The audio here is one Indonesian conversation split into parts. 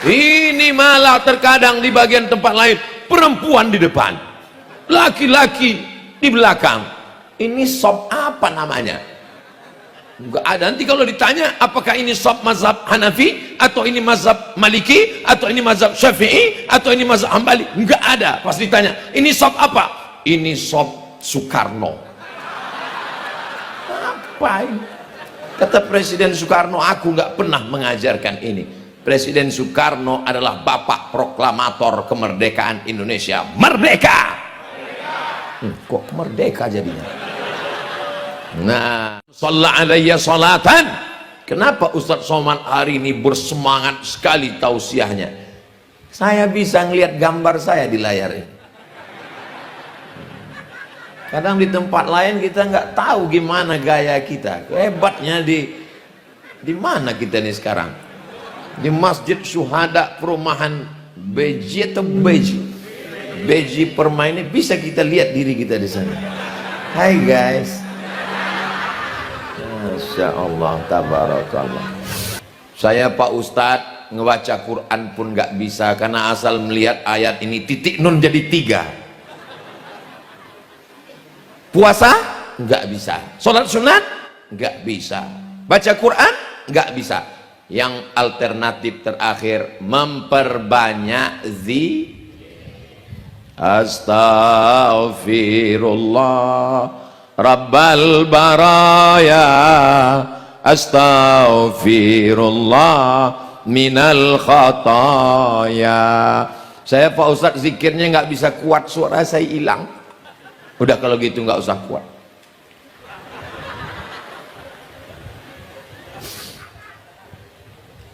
Ini malah terkadang di bagian tempat lain perempuan di depan, laki-laki di belakang. Ini sop apa namanya? Enggak ada. Nanti kalau ditanya apakah ini sop mazhab Hanafi, atau ini mazhab Maliki, atau ini mazhab Syafi'i, atau ini mazhab Hambali, enggak ada. Pas ditanya ini sop apa? Ini sop Soekarno. Apa ini? Kata Presiden Soekarno, aku nggak pernah mengajarkan ini. Presiden Soekarno adalah bapak proklamator kemerdekaan Indonesia. Merdeka! Kok merdeka jadinya? Nah, shalla alayya salatan. Kenapa Ustadz Somad hari ini bersemangat sekali tausiahnya? Saya bisa ngelihat gambar saya di layar ini. Kadang di tempat lain kita nggak tahu gimana gaya kita. Hebatnya di mana kita nih sekarang? Di Masjid Syuhada Perumahan Beji atau Beji Permai ini bisa kita lihat diri kita di sana. Hai guys. Masya Allah, tabarakallah. Saya Pak Ustadz ngebaca Quran pun nggak bisa karena asal melihat ayat ini titik nun jadi 3. Puasa nggak bisa, sholat sunat nggak bisa, baca Quran nggak bisa. Yang alternatif terakhir memperbanyak astaghfirullah rabbal baraya, astaghfirullah minal khataya. Saya Pak Ustadz zikirnya nggak bisa kuat, suara saya hilang. Udah kalau gitu nggak usah kuat.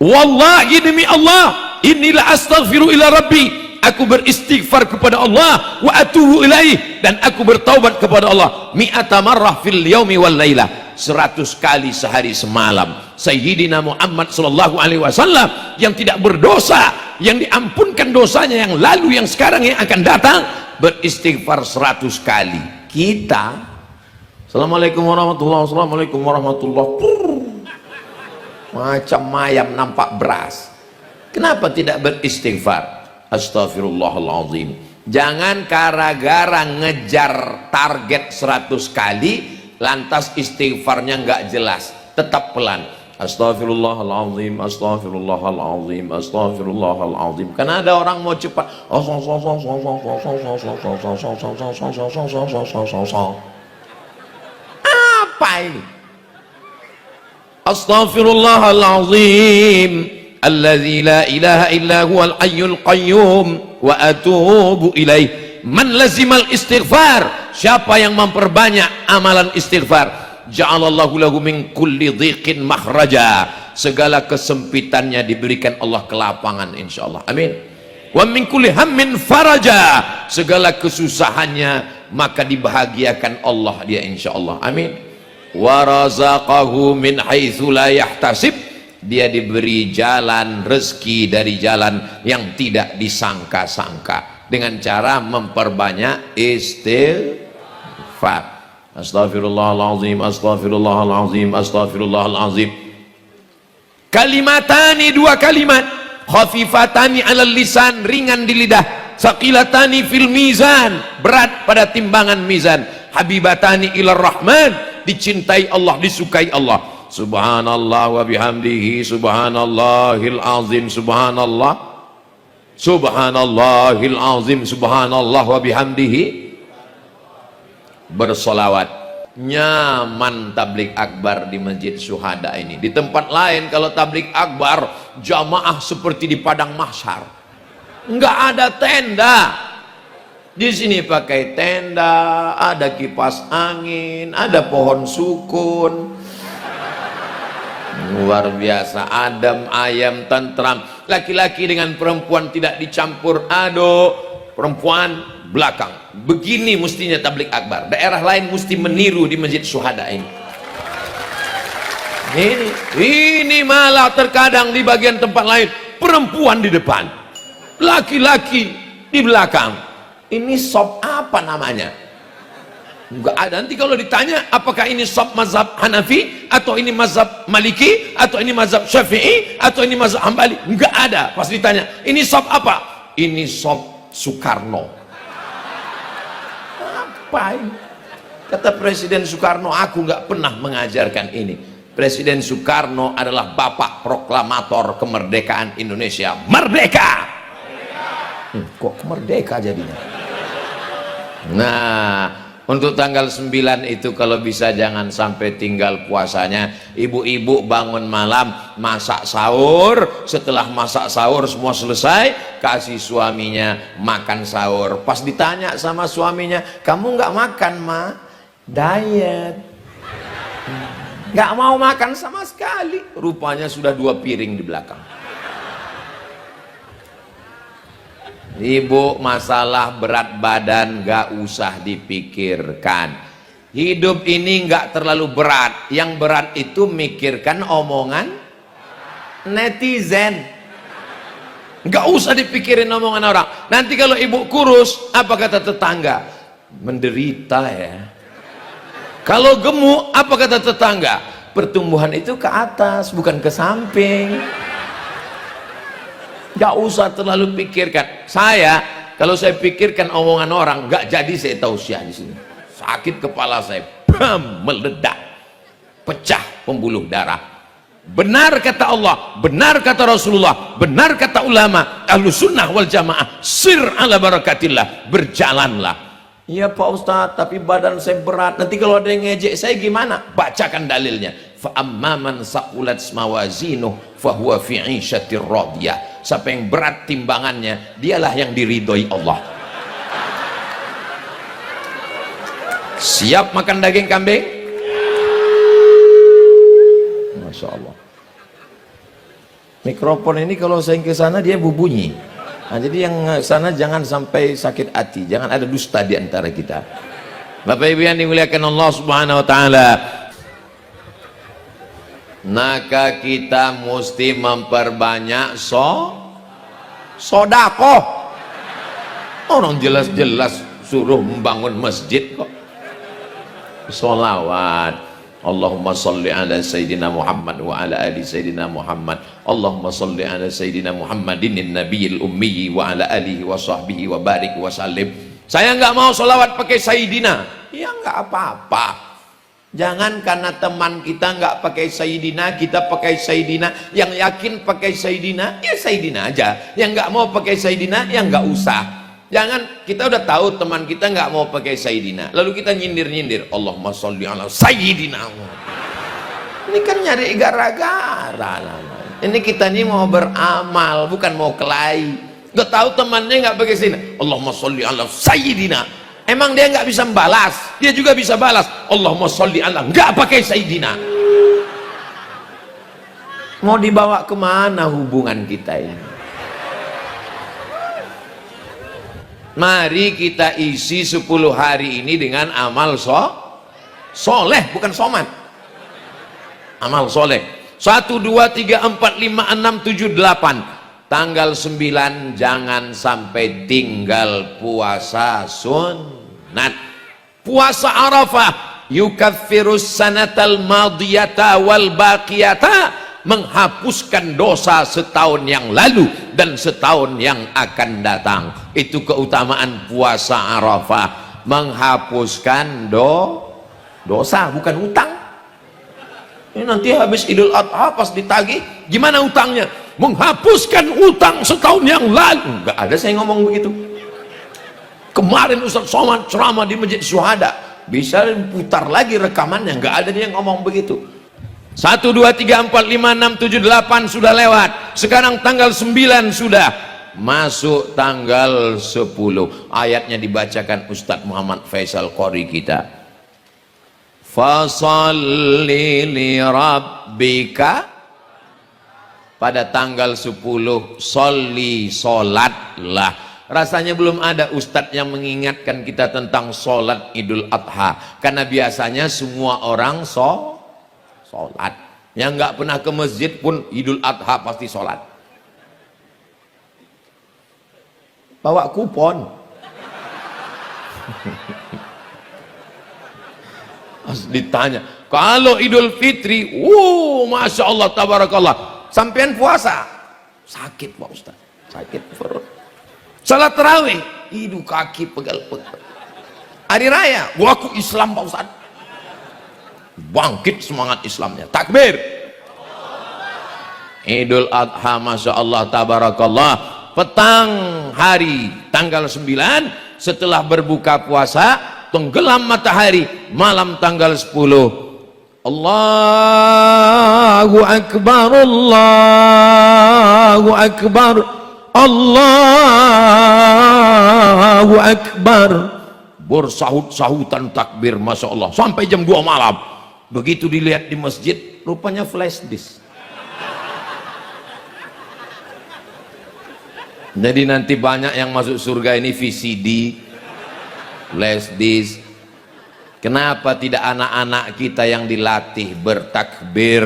Wallahi demi Allah, inilah astaghfiru ila rabbi, aku beristighfar kepada Allah, wa atubu ilaih, dan aku bertaubat kepada Allah, mi'ata marrah fil yaumi wal lailah, 100 kali sehari semalam. Sayyidina Muhammad sallallahu alaihi wasallam yang tidak berdosa, yang diampunkan dosanya yang lalu, yang sekarang, yang akan datang, beristighfar 100 kali. Kita assalamualaikum warahmatullahi, assalamualaikum warahmatullahi, macam mayam nampak beras. Kenapa tidak beristighfar? Astagfirullahaladzim. Jangan gara-gara ngejar target 100 kali lantas istighfarnya nggak jelas, tetap pelan. Astagfirullahaladzim, astagfirullahaladzim, astagfirullahaladzim. Karena ada orang mau cepat. Apa ini? Astaghfirullahaladzim alladzi la ilaha illa huwal hayyul qayyum wa atubu ilaih. Man lazimal istighfar, siapa yang memperbanyak amalan istighfar, ja'alallahu lahu min kulli dhiqin makhraja, segala kesempitannya diberikan Allah kelapangan insyaallah. Amin. Wa min kulli hammin faraja, segala kesusahannya maka dibahagiakan Allah dia insyaallah. Amin. Wa razaqahu min haitsu la yahtasib, dia diberi jalan rezeki dari jalan yang tidak disangka-sangka dengan cara memperbanyak istighfar. Astaghfirullahaladzim, astaghfirullahaladzim, astaghfirullahaladzim. Kalimatani, 2 kalimat, khafifatani alal lisan, ringan di lidah, saqilatani fil mizan, berat pada timbangan mizan, habibatani ilar rahman, dicintai Allah, disukai Allah. Subhanallah wa bihamdihi, subhanallahil azim, subhanallah, subhanallahil azim, subhanallah wa bihamdihi. Bersolawat. Nyaman tablik akbar di Masjid Syuhada ini. Di tempat lain kalau tablik akbar jamaah seperti di padang mahsyar, nggak ada tenda. Di sini pakai tenda, ada kipas angin, ada pohon sukun, luar biasa, adem ayem tentram. Laki-laki dengan perempuan tidak dicampur aduk, perempuan belakang. Begini mestinya tablik akbar. Daerah lain mesti meniru di Masjid Syuhada ini. Ini malah terkadang di bagian tempat lain perempuan di depan, laki-laki di belakang. Ini sop apa namanya? Enggak ada. Nanti kalau ditanya apakah ini sop mazhab Hanafi atau ini mazhab Maliki atau ini mazhab Syafi'i atau ini mazhab Hambali, enggak ada. Pas ditanya ini sop apa, ini sop Soekarno. Apa ini? Kata Presiden Soekarno, aku enggak pernah mengajarkan ini. Presiden Soekarno adalah bapak proklamator kemerdekaan Indonesia. Merdeka! Kok merdeka jadinya? Nah, untuk tanggal 9 itu kalau bisa jangan sampai tinggal puasanya. Ibu-ibu bangun malam masak sahur, setelah masak sahur semua selesai, kasih suaminya makan sahur. Pas ditanya sama suaminya, kamu nggak makan ma? Diet. Nggak mau makan sama sekali. Rupanya sudah 2 piring di belakang. Ibu, masalah berat badan gak usah dipikirkan. Hidup ini gak terlalu berat. Yang berat itu mikirkan omongan netizen. Gak usah dipikirin omongan orang. Nanti kalau ibu kurus, apa kata tetangga? Menderita ya. Kalau gemuk, apa kata tetangga? Pertumbuhan itu ke atas, bukan ke samping. Gak usah terlalu pikirkan. Saya, kalau saya pikirkan omongan orang, gak jadi saya tausiah di sini. Sakit kepala saya, bam, meledak, pecah pembuluh darah. Benar kata Allah, benar kata Rasulullah, benar kata ulama, Ahlus Sunnah wal Jamaah, sir ala barakatillah, berjalanlah. Iya Pak Ustadz, tapi badan saya berat. Nanti kalau ada yang ngejek saya gimana? Bacakan dalilnya. Fa amman saqulat mawazinuh fahuwa fi 'isyatir radiyah. Siapa yang berat timbangannya, dialah yang diridhoi Allah. Siap makan daging kambing? Masya Allah. Mikrofon ini kalau saya ke sana dia berbunyi. Nah, jadi yang sana jangan sampai sakit hati, jangan ada dusta di antara kita. Bapak Ibu yang dimuliakan Allah Subhanahu wa taala. Maka kita mesti memperbanyak sodakoh. Orang jelas-jelas suruh membangun masjid kok. Sholawat. Allahumma salli ala Sayyidina Muhammad wa ala ali Sayyidina Muhammad. Allahumma salli ala Sayyidina Muhammadin nabiyil ummi wa ala alihi wa sahbihi wa barik wa sallim. Saya nggak mau sholawat pakai Sayyidina. Ya nggak apa-apa. Jangan karena teman kita nggak pakai Sayyidina, kita pakai Sayyidina. Yang yakin pakai Sayyidina, ya Sayyidina aja. Yang nggak mau pakai Sayyidina, ya nggak usah. Jangan, kita udah tahu teman kita nggak mau pakai Sayyidina, lalu kita nyindir-nyindir, Allahumma sholli ala Sayyidina. Ini kan nyari gara-gara. Ini kita nih mau beramal, bukan mau kelahi. Udah tahu temannya nggak pakai Sayyidina, Allahumma sholli ala Sayyidina. Emang dia nggak bisa balas? Dia juga bisa balas. Allahumma sholli ala, nggak pakai Sayyidina. Mau dibawa kemana hubungan kita ini? Mari kita isi 10 hari ini dengan amal soleh, bukan somat. Amal soleh. 1, 2, 3, 4, 5, 6, 7, 8. Tanggal 9 jangan sampai tinggal puasa sunat. Puasa Arafah yukaffirus sanatal madiyata wal baqiyata, menghapuskan dosa setahun yang lalu dan setahun yang akan datang. Itu keutamaan puasa Arafah, menghapuskan dosa, bukan utang. Ini nanti habis Idul Adha pas ditagih, gimana utangnya? Menghapuskan utang setahun yang lalu. Enggak ada saya ngomong begitu. Kemarin Ustaz Somad ceramah di Masjid Syuhada, bisa putar lagi rekamannya, enggak ada dia ngomong begitu. 1, 2, 3, 4, 5, 6, 7, 8 sudah lewat. Sekarang tanggal 9 sudah masuk tanggal 10. Ayatnya dibacakan Ustadz Muhammad Faisal Qori kita. Fasalli li rabbika. Pada tanggal 10 sholli, sholatlah. Rasanya belum ada ustadz yang mengingatkan kita tentang sholat Idul Adha. Karena biasanya semua orang sholat. Yang nggak pernah ke masjid pun Idul Adha pasti sholat. Bawa kupon. Pas ditanya, kalau Idul Fitri, Masya Allah, tabarakallah, sampean puasa sakit Pak Ustaz, sakit perut. Salat tarawih, kaki pegal-pegal. Hari raya, aku Islam Pak Ustaz, bangkit semangat Islamnya, takbir. Idul Adha, Masya Allah, tabarakallah, petang hari tanggal 9 setelah berbuka puasa, tenggelam matahari malam tanggal 10. Allahu Akbar, Allahu Akbar, Allahu Akbar. Bersahut-sahutan takbir, Masya Allah, sampai jam 2 malam. Begitu dilihat di masjid, rupanya flash disk. Jadi nanti banyak yang masuk surga ini VCD, flash disk. Kenapa tidak anak-anak kita yang dilatih bertakbir,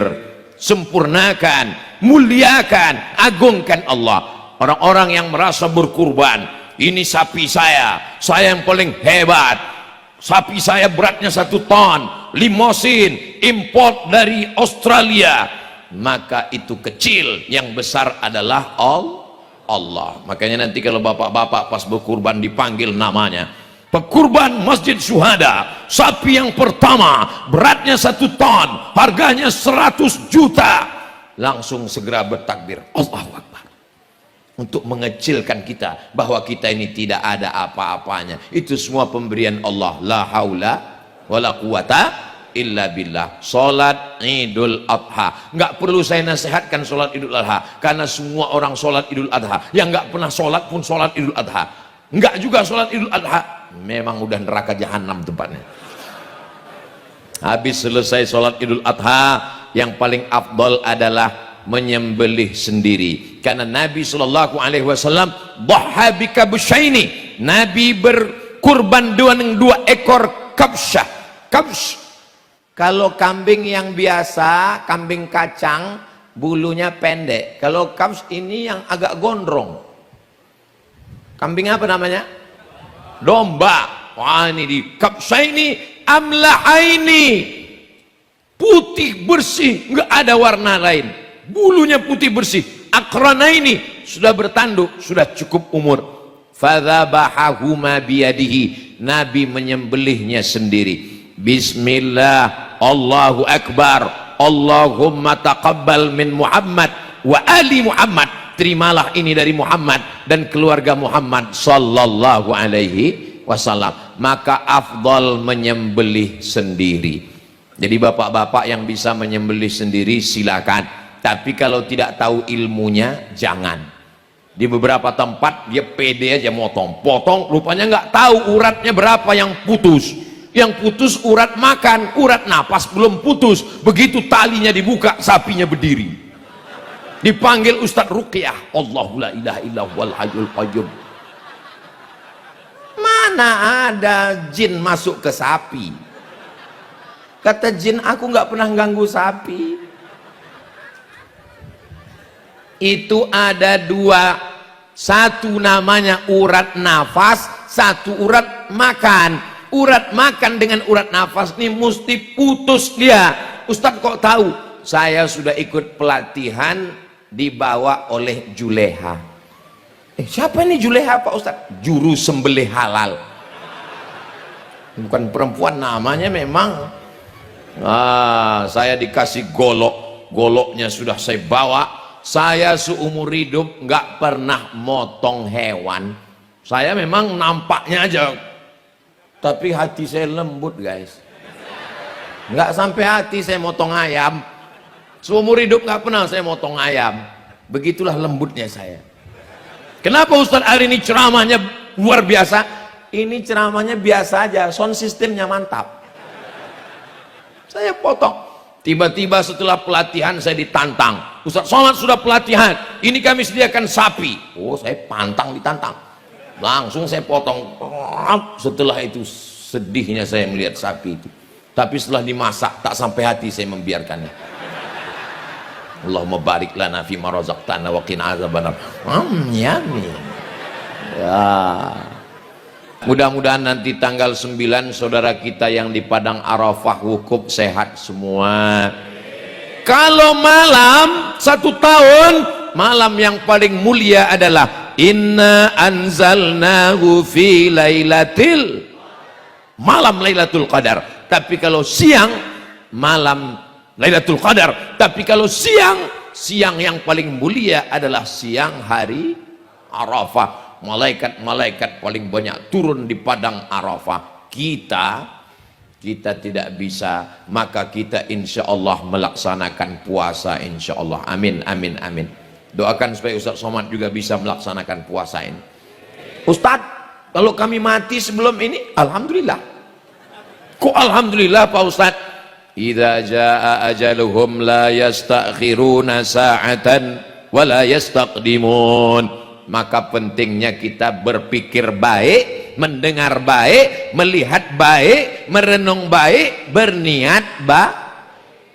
sempurnakan, muliakan, agungkan Allah. Orang-orang yang merasa berkurban, ini sapi saya yang paling hebat, sapi saya beratnya 1 ton, limosin import dari Australia, maka itu kecil, yang besar adalah Allah. Makanya nanti kalau bapak-bapak pas berkurban dipanggil namanya, pekurban Masjid Syuhada, sapi yang pertama beratnya 1 ton, harganya 100 juta, langsung segera bertakbir Allahu Akbar, untuk mengecilkan kita bahwa kita ini tidak ada apa-apanya. Itu semua pemberian Allah. La haula wala quwata illa billah. Salat Idul Adha, nggak perlu saya nasihatkan salat Idul Adha, karena semua orang salat Idul Adha. Yang nggak pernah salat pun salat Idul Adha, nggak juga salat Idul Adha, memang udah neraka jahanam tempatnya. Habis selesai salat Idul Adha, yang paling afdal adalah menyembelih sendiri, karena Nabi Shallallahu Alaihi Wasallam dhaha bikabsyaini, Nabi berkurban 2 ekor kabsyah. Kabsh, kalau kambing yang biasa, kambing kacang, bulunya pendek. Kalau kabsh ini yang agak gondrong. Kambing apa namanya? Domba. Wah, ini di kabsyaini amlahaini, putih bersih, nggak ada warna lain, bulunya putih bersih. Akrana ini sudah bertanduk, sudah cukup umur. Fadzabahahuma biyadihi, Nabi menyembelihnya sendiri. Bismillah, Allahu Akbar, Allahumma taqabbal min Muhammad wa ali Muhammad, terimalah ini dari Muhammad dan keluarga Muhammad sallallahu alaihi wasallam. Maka afdal menyembelih sendiri. Jadi bapak-bapak yang bisa menyembelih sendiri silakan, tapi kalau tidak tahu ilmunya jangan. Di beberapa tempat dia pede aja potong, rupanya nggak tahu uratnya berapa yang putus. Yang putus urat makan, urat napas belum putus. Begitu talinya dibuka, sapinya berdiri. Dipanggil Ustadz Ruqyah, Allahu la ilaha illa huwal hayyul qayyum. Mana ada jin masuk ke sapi? Kata jin, aku nggak pernah ganggu sapi. Itu ada 2, satu namanya urat nafas, satu urat makan. Urat makan dengan urat nafas ini mesti putus dia. Ustadz kok tahu? Saya sudah ikut pelatihan dibawa oleh Juleha. Siapa ini Juleha Pak Ustadz? Juru sembelih halal. Bukan perempuan namanya memang. Saya dikasih goloknya sudah saya bawa. Saya seumur hidup nggak pernah motong hewan. Saya memang nampaknya aja, tapi hati saya lembut guys. Nggak sampai hati saya motong ayam. Seumur hidup nggak pernah saya motong ayam. Begitulah lembutnya saya. Kenapa Ustadz hari ini ceramahnya luar biasa? Ini ceramahnya biasa aja, sound systemnya mantap. Saya potong. Tiba-tiba setelah pelatihan saya ditantang. Ustadz Somad sudah pelatihan, ini kami sediakan sapi. Oh, saya pantang ditantang. Langsung saya potong. Setelah itu sedihnya saya melihat sapi itu. Tapi setelah dimasak tak sampai hati saya membiarkannya. Allahumma barik lana fi ma razaqtana wa qina azabannar. Yummy. Ya. Mudah-mudahan nanti tanggal 9 saudara kita yang di Padang Arafah wukuf sehat semua. Kalau malam 1 tahun, malam yang paling mulia adalah inna anzalnahu fi lailatil, malam Lailatul Qadar. Tapi kalau siang, malam Lailatul Qadar. Tapi kalau siang, siang yang paling mulia adalah siang hari Arafah. Malaikat-malaikat paling banyak turun di Padang Arafah. Kita tidak bisa, maka kita insya Allah melaksanakan puasa insya Allah. Amin, amin, amin. Doakan supaya Ustaz Somad juga bisa melaksanakan puasa ini. Ustaz, kalau kami mati sebelum ini, alhamdulillah. Kok alhamdulillah Pak Ustaz? Idza jaa ajaluhum la yastakhiruna sa'atan wa la yastaqdimun. Maka pentingnya kita berpikir baik, mendengar baik, melihat baik, merenung baik, berniat baik.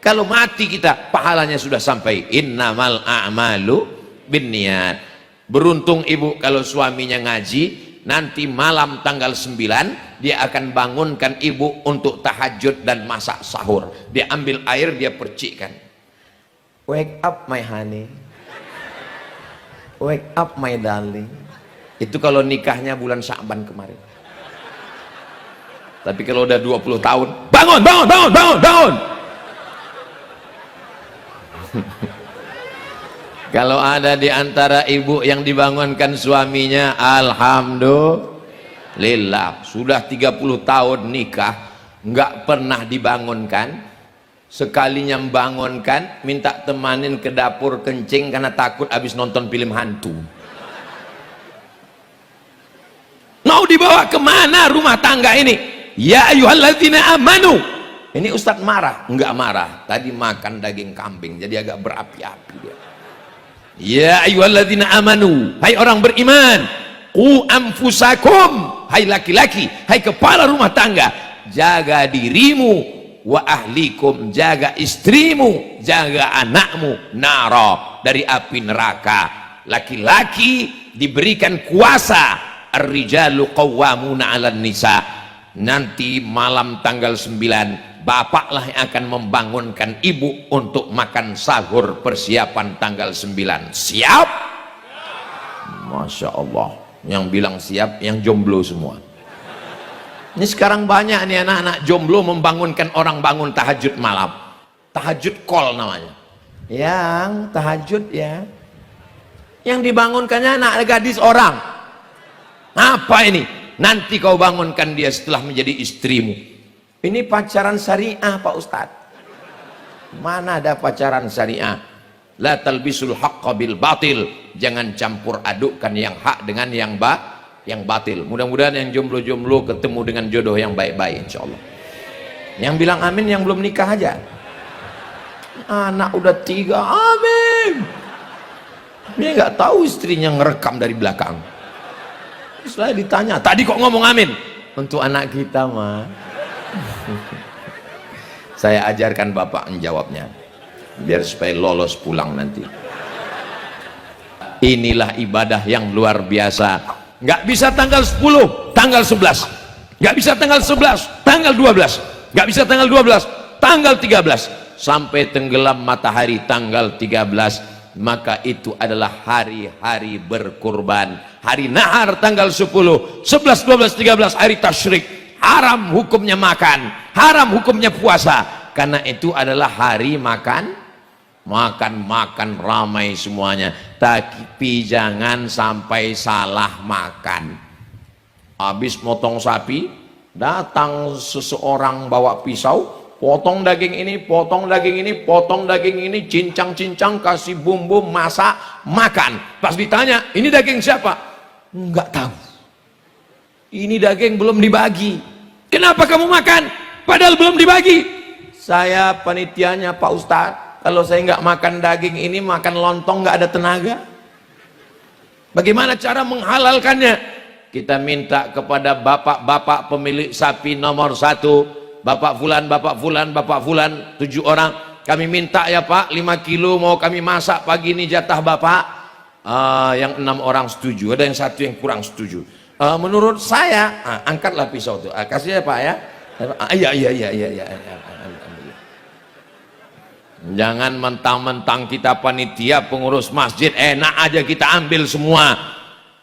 Kalau mati kita, pahalanya sudah sampai. Innamal a'malu binniat. Beruntung ibu kalau suaminya ngaji, nanti malam tanggal 9 dia akan bangunkan ibu untuk tahajud dan masak sahur. Dia ambil air, dia percikkan. Wake up my honey, wake up my darling. Itu kalau nikahnya bulan Sya'ban kemarin. Tapi kalau udah 20 tahun, bangun, bangun, bangun, bangun, bangun. Kalau ada di antara ibu yang dibangunkan suaminya, alhamdulillah. Sudah 30 tahun nikah, nggak pernah dibangunkan. Sekalinya membangunkan, minta temanin ke dapur kencing karena takut habis nonton film hantu. Mau dibawa kemana rumah tangga ini? Ya ayyuhalladzina amanu. Ini Ustadz marah? Enggak marah. Tadi makan daging kambing, jadi agak berapi-api dia. Ya ayyuhalladzina amanu. Hai orang beriman. Qu anfusakum. Hai laki-laki, hai kepala rumah tangga. Jaga dirimu. Wa ahlikum, jaga istrimu, jaga anakmu, nara, dari api neraka. Laki-laki diberikan kuasa, ar-rijalu qawwamuna 'alan nisa. Nanti malam tanggal 9, bapaklah yang akan membangunkan ibu untuk makan sahur persiapan tanggal 9. Siap? Masya Allah. Yang bilang siap yang jomblo semua. Ini sekarang banyak nih anak-anak jomblo membangunkan orang bangun tahajud malam. Tahajud call namanya. Yang tahajud ya. Yang dibangunkannya anak gadis orang. Apa ini? Nanti kau bangunkan dia setelah menjadi istrimu. Ini pacaran syariah Pak Ustadz. Mana ada pacaran syariah? La talbisul haqqa bil batil. Jangan campur adukkan yang hak dengan yang batil. Mudah-mudahan yang jomblo-jomblo ketemu dengan jodoh yang baik-baik insyaallah. Yang bilang amin yang belum nikah aja. Anak udah 3, amin. Dia nggak tahu istrinya ngerekam dari belakang. Setelah ditanya, tadi kok ngomong amin? Untuk anak kita mah. Saya ajarkan bapak menjawabnya, biar supaya lolos pulang nanti. Inilah ibadah yang luar biasa. Nggak bisa tanggal 10, tanggal 11. Nggak bisa tanggal 11, tanggal 12. Nggak bisa tanggal 12, tanggal 13. Sampai tenggelam matahari tanggal 13. Maka itu adalah hari-hari berkurban. Hari nahar tanggal 10, 11, 12, 13 hari tasyrik. Haram hukumnya makan, haram hukumnya puasa. Karena itu adalah hari makan ramai semuanya, tapi jangan sampai salah makan. Habis motong sapi, datang seseorang bawa pisau, potong daging ini, potong daging ini, potong daging ini, cincang-cincang, kasih bumbu, masak, makan. Pas ditanya, ini daging siapa? Enggak tahu. Ini daging belum dibagi. Kenapa kamu makan? Padahal belum dibagi. Saya panitianya Pak Ustadz. Kalau saya nggak makan daging ini, makan lontong nggak ada tenaga. Bagaimana cara menghalalkannya? Kita minta kepada bapak-bapak pemilik sapi nomor 1, Bapak Fulan, Bapak Fulan, Bapak Fulan, 7 orang. Kami minta ya Pak, 5 kilo mau kami masak pagi ini jatah Bapak. Yang 6 orang setuju, ada yang 1 yang kurang setuju. Menurut saya, angkatlah pisau itu, kasih ya Pak ya. Iya. Jangan mentang-mentang kita panitia pengurus masjid enak aja kita ambil semua.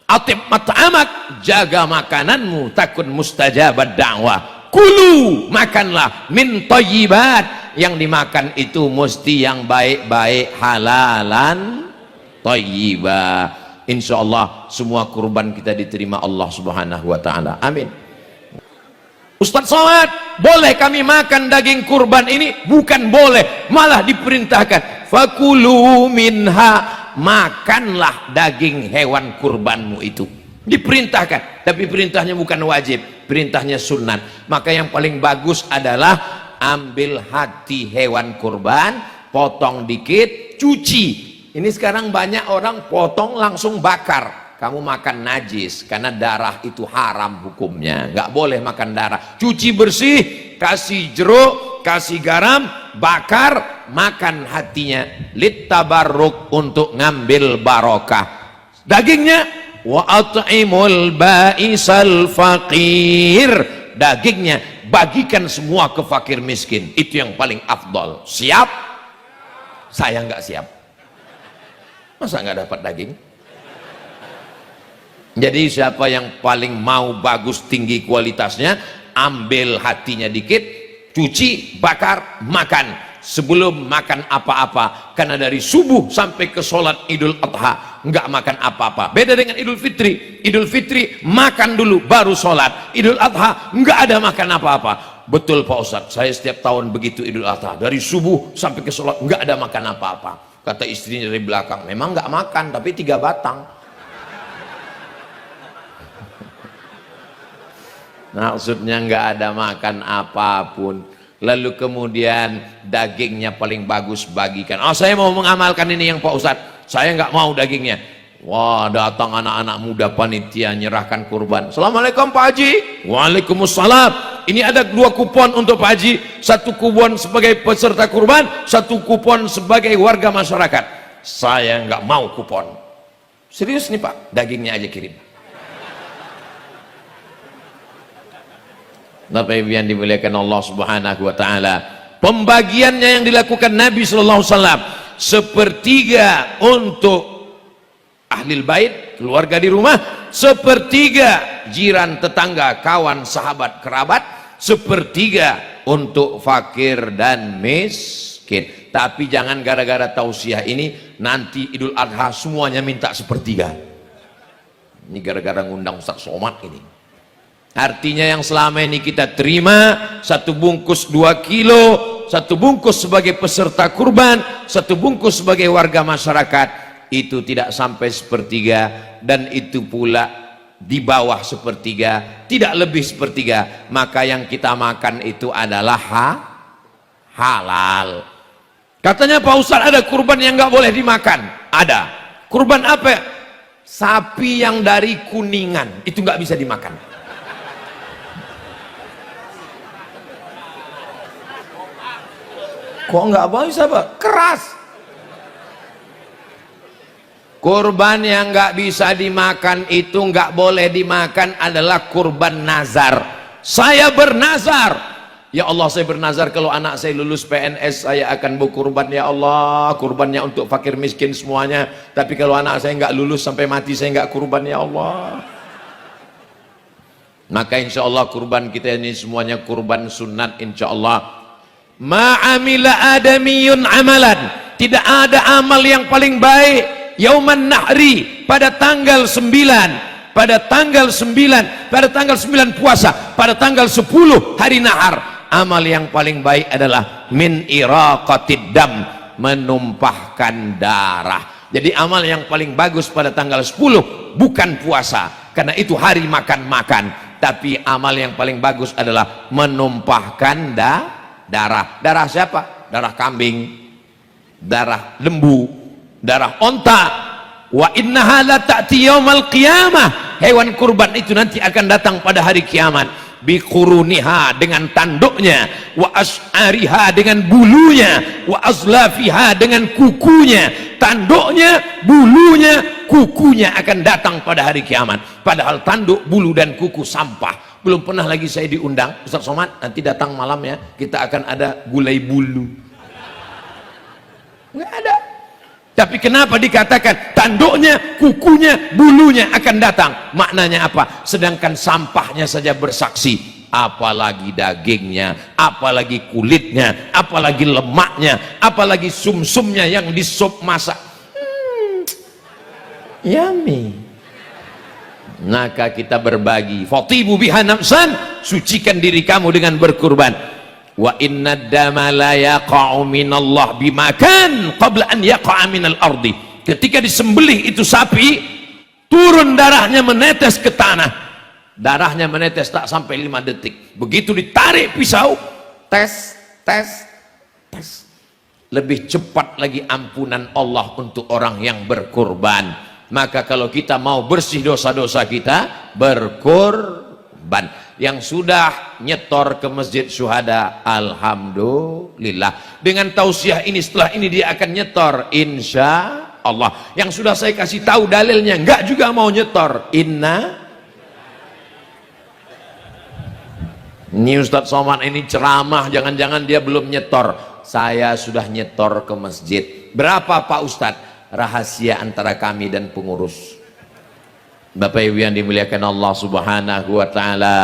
Atib mat'amak, jaga makananmu takun mustajabad da'wah. Kulu, makanlah min thayyibat, yang dimakan itu mesti yang baik-baik, halalan thayyibah. Insyaallah semua kurban kita diterima Allah Subhanahu wa taala. Amin. Ustaz Somad, boleh kami makan daging kurban ini? Bukan boleh, malah diperintahkan. Fakulu minha, makanlah daging hewan kurbanmu itu. Diperintahkan, tapi perintahnya bukan wajib, perintahnya sunat. Maka yang paling bagus adalah ambil hati hewan kurban, potong dikit, cuci. Ini sekarang banyak orang potong langsung bakar. Kamu makan najis, karena darah itu haram hukumnya, nggak boleh makan darah. Cuci bersih, kasih jeruk, kasih garam, bakar, makan hatinya, littabarruk, untuk ngambil barokah. Dagingnya wa at'imul ba'isal faqir, dagingnya bagikan semua ke fakir miskin, itu yang paling afdol. Siap? Saya nggak siap. Masa nggak dapat daging? Jadi siapa yang paling mau bagus, tinggi kualitasnya, ambil hatinya dikit, cuci, bakar, makan sebelum makan apa-apa. Karena dari subuh sampai ke sholat Idul Adha nggak makan apa-apa. Beda dengan Idul Fitri. Idul Fitri makan dulu baru sholat. Idul Adha nggak ada makan apa-apa. Betul Pak Ustadz, saya setiap tahun begitu Idul Adha, dari subuh sampai ke sholat nggak ada makan apa-apa. Kata istrinya dari belakang, memang nggak makan tapi 3 batang. Maksudnya nggak ada makan apapun. Lalu kemudian dagingnya paling bagus bagikan. Saya mau mengamalkan ini yang Pak Ustadz, saya nggak mau dagingnya. Wah, datang anak-anak muda panitia nyerahkan kurban. Assalamualaikum Pak Haji. Waalaikumsalam. Ini ada 2 kupon untuk Pak Haji, 1 kupon sebagai peserta kurban, 1 kupon sebagai warga masyarakat. Saya nggak mau kupon. Serius nih Pak, dagingnya aja kirim. Bapak Ibu yang dimuliakan Allah Subhanahu wa taala, pembagiannya yang dilakukan Nabi sallallahu alaihi wasallam, 1/3 untuk ahlil bait, keluarga di rumah, 1/3 jiran, tetangga, kawan, sahabat, kerabat, 1/3 untuk fakir dan miskin. Tapi jangan gara-gara tausiah ini nanti Idul Adha semuanya minta 1/3. Ini gara-gara ngundang Ustaz Somad ini. Artinya yang selama ini kita terima 1 bungkus 2 kilo, 1 bungkus sebagai peserta kurban, 1 bungkus sebagai warga masyarakat, itu tidak sampai 1/3, dan itu pula di bawah 1/3, tidak lebih 1/3. Maka yang kita makan itu adalah halal. Katanya Pak Ustadz ada kurban yang nggak boleh dimakan. Ada. Kurban apa? Sapi yang dari Kuningan itu nggak bisa dimakan. Kok nggak bisa Pak? Keras. Kurban yang nggak bisa dimakan itu, nggak boleh dimakan, adalah kurban nazar. Saya bernazar, ya Allah, saya bernazar kalau anak saya lulus PNS saya akan berkurban ya Allah, kurbannya untuk fakir miskin semuanya. Tapi kalau anak saya nggak lulus sampai mati saya nggak kurban ya Allah. Maka insya Allah kurban kita ini semuanya kurban sunat insya Allah. Ma'amila adamiyun amalan, tidak ada amal yang paling baik yauman nahri, pada tanggal 9, pada tanggal 9 puasa, pada tanggal 10 hari nahar. Amal yang paling baik adalah min iraqatid dam, menumpahkan darah. Jadi amal yang paling bagus pada tanggal 10 bukan puasa, karena itu hari makan-makan, tapi amal yang paling bagus adalah menumpahkan darah. Darah siapa? Darah kambing, darah lembu, darah onta. Wa innaha la ta'ti yaumal qiyamah, hewan kurban itu nanti akan datang pada hari kiamat. Biquruniha, dengan tanduknya, wa as'ariha, dengan bulunya, wa azlafiha, dengan kukunya. Tanduknya, bulunya, kukunya akan datang pada hari kiamat. Padahal tanduk, bulu dan kuku sampah. Belum pernah lagi saya diundang, Ustaz Somad nanti datang malam ya, kita akan ada gulai bulu. Nggak ada. Tapi kenapa dikatakan tanduknya, kukunya, bulunya akan datang? Maknanya apa? Sedangkan sampahnya saja bersaksi, apalagi dagingnya, apalagi kulitnya, apalagi lemaknya, apalagi sumsumnya yang di sup masak. Yummy. Maka kita berbagi. Fatibu biha nafsan, sucikan diri kamu dengan berkurban. Wa inna dama la yaqa'u minallah bimakan qabla an yaqa'a minal ardi. Ketika disembelih itu sapi, turun darahnya menetes ke tanah. Darahnya menetes tak sampai 5 detik. Begitu ditarik pisau, tes. Lebih cepat lagi ampunan Allah untuk orang yang berkorban. Maka kalau kita mau bersih dosa-dosa kita, berkorban. Yang sudah nyetor ke Masjid Syuhada, alhamdulillah. Dengan tausiah ini, setelah ini dia akan nyetor, insya Allah. Yang sudah saya kasih tahu dalilnya, enggak juga mau nyetor, Ini Ustadz Somad ini ceramah, jangan-jangan dia belum nyetor. Saya sudah nyetor ke masjid. Berapa Pak Ustadz? Rahasia antara kami dan pengurus. Bapak Ibu yang dimuliakan Allah Subhanahu wa taala.